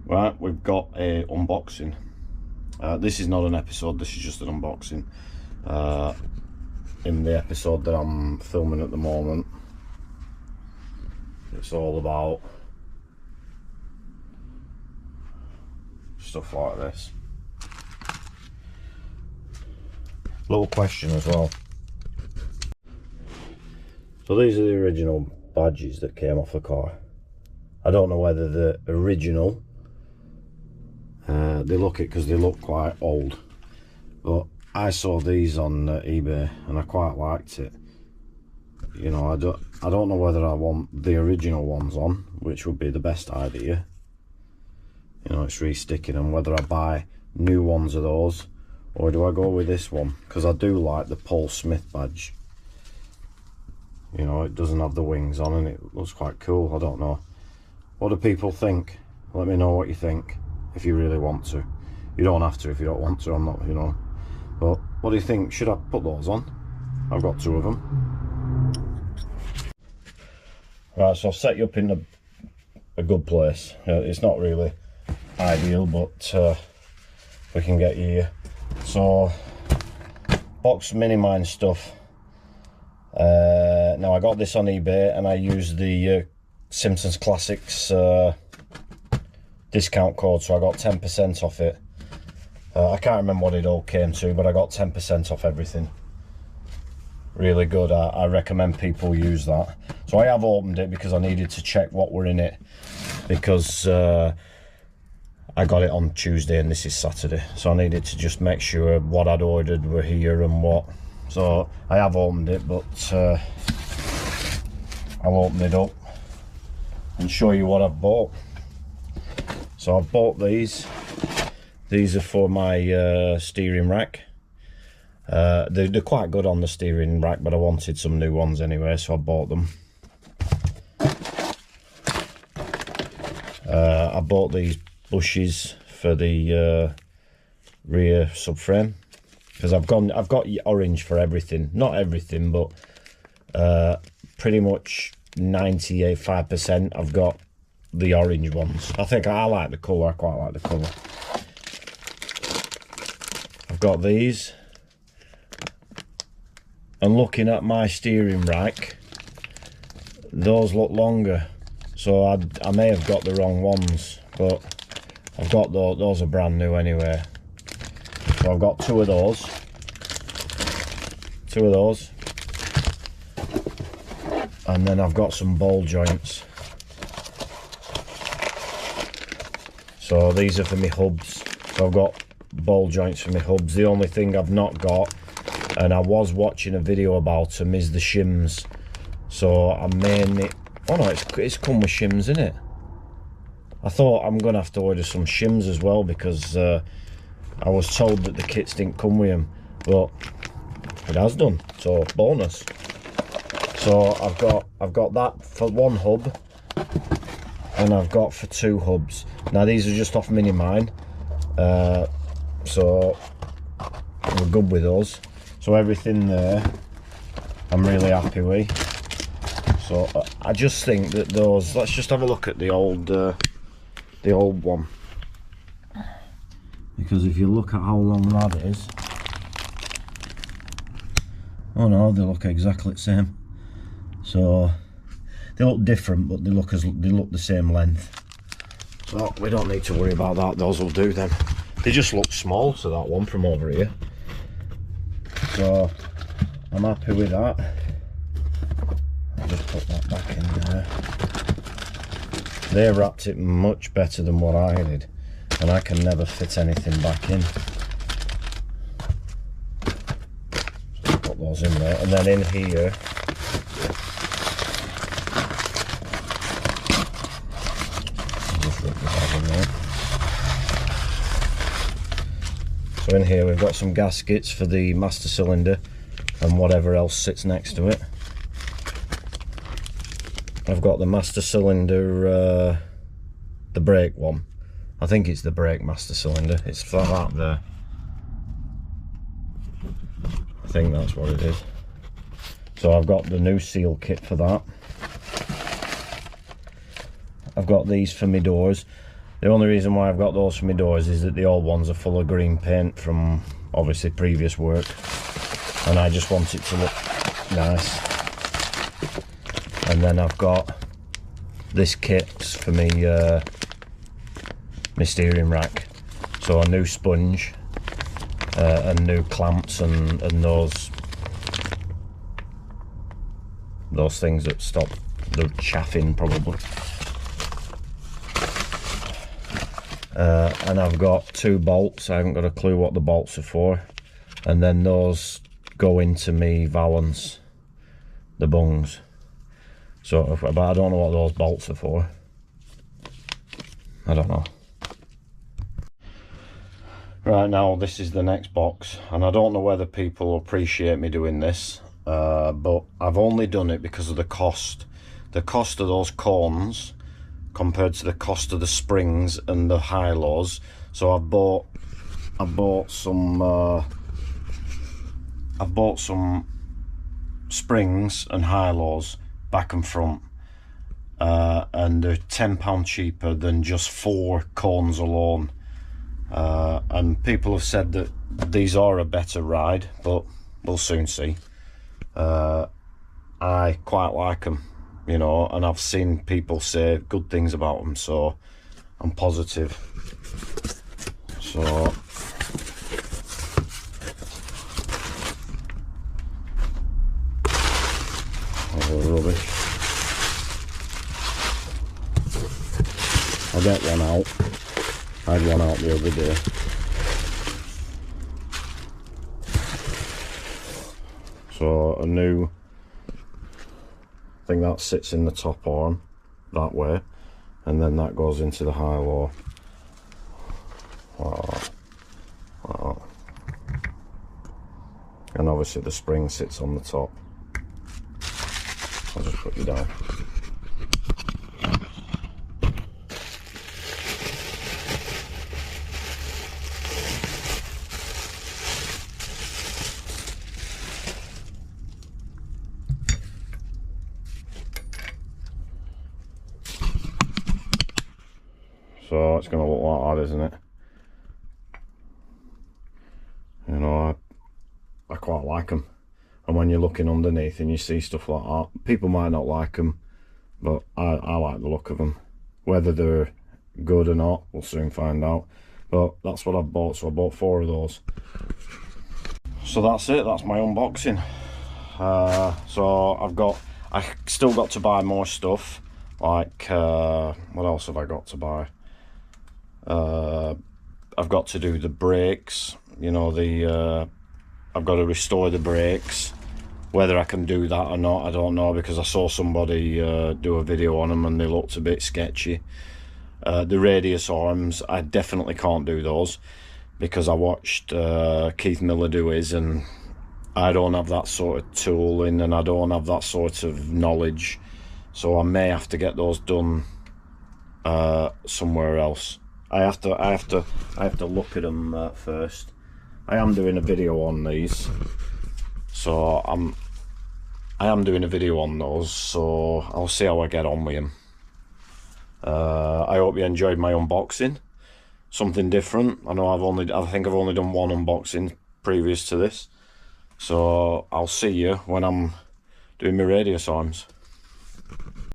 Right, we've got a unboxing. This is not an episode, this is just an unboxing. In the episode that I'm filming at the moment, it's all about stuff like this. Little question as well. So these are the original badges that came off the car. I don't know whether the original, they look it because they look quite old, but I saw these on eBay and I quite liked it. You know, I don't know whether I want the original ones on, which would be the best idea. You know, it's re-sticking them, whether I buy new ones of those or do I go with this one, because I do like the Paul Smith badge. You know, it doesn't have the wings on and it looks quite cool. I don't know. What do people think? Let me know what you think if you really want to. You don't have to if you don't want to, I'm not, you know. But what do you think? Should I put those on? I've got two of them. Right, so I've set you up in a good place. It's not really ideal, but we can get you here. So, box mini mine stuff. Now I got this on eBay and I used the Simpsons Classics discount code, so I got 10% off it. I can't remember what it all came to, but I got 10% off everything. Really good. I recommend people use that. So I have opened it because I needed to check what were in it, because I got it on Tuesday and this is Saturday, so I needed to just make sure what I'd ordered were here and what. So I have opened it, but I'll open it up and show you what I've bought. So I've bought these. These are for my steering rack. They're quite good on the steering rack, but I wanted some new ones anyway, so I bought them. I bought these bushes for the rear subframe, because I've got orange for everything. Not everything, but pretty much 95% I've got the orange ones. I think I like the colour, I quite like the colour. I've got these. And looking at my steering rack, those look longer, so I may have got the wrong ones, but I've got those are brand new anyway. So I've got two of those, and then I've got some ball joints. So these are for my hubs. So I've got ball joints for my hubs. The only thing I've not got, and I was watching a video about them, is the shims. So I may need... Oh no, it's come with shims in it. I thought I'm gonna have to order some shims as well, because I was told that the kits didn't come with them, but it has done, so bonus. So I've got that for one hub, and I've got for two hubs. Now these are just off Mini Mine, so we're good with those. So everything there I'm really happy with. So I just think that those, let's just have a look at the old one, because if you look at how long that is, oh no, they look exactly the same. So they look different, but they look the same length. So we don't need to worry about that. Those will do then. They just look small to that one from over here. So I'm happy with that. I'll just put that back in there. They wrapped it much better than what I did, and I can never fit anything back in. So put those in there, and then in here just rip the bag in there. So in here we've got some gaskets for the master cylinder and whatever else sits next to it. I've got the master cylinder, the brake one. I think it's the brake master cylinder. It's for that there. I think that's what it is. So I've got the new seal kit for that. I've got these for my doors. The only reason why I've got those for my doors is that the old ones are full of green paint from obviously previous work, and I just want it to look nice. And then I've got this kit for me my steering rack, so a new sponge and new clamps and those things that stop the chaffing probably. And I've got 2 bolts. I haven't got a clue what the bolts are for, and then those go into me valance, the bungs. So, but I don't know what those bolts are for. I don't know. Right, now this is the next box, and I don't know whether people appreciate me doing this, but I've only done it because of the cost. The cost of those cones compared to the cost of the springs and the high-lows. So I bought some springs and high-lows back and front, and they're £10 cheaper than just 4 cones alone. And people have said that these are a better ride, but we'll soon see. I quite like them, you know, and I've seen people say good things about them, so I'm positive. So rubbish. I'll get one out. I had one out the other day. So a new thing that sits in the top arm that way, and then that goes into the high-low. And obviously the spring sits on the top. I'll just put you down. So it's going to look like that, isn't it? You know, I quite like them. And when you're looking underneath and you see stuff like that, people might not like them, but I like the look of them. Whether they're good or not, we'll soon find out. But that's what I've bought, so I bought 4 of those. So that's it, that's my unboxing. So I still got to buy more stuff. Like, what else have I got to buy? I've got to do the brakes, you know, I've got to restore the brakes. Whether I can do that or not, I don't know, because I saw somebody do a video on them and they looked a bit sketchy. The radius arms, I definitely can't do those, because I watched Keith Miller do his, and I don't have that sort of tooling and I don't have that sort of knowledge, so I may have to get those done somewhere else. I have to look at them first. I am doing a video on these, so I am doing a video on those, so I'll see how I get on with them. I hope you enjoyed my unboxing. Something different. I know I think I've only done 1 unboxing previous to this, so I'll see you when I'm doing my radius arms.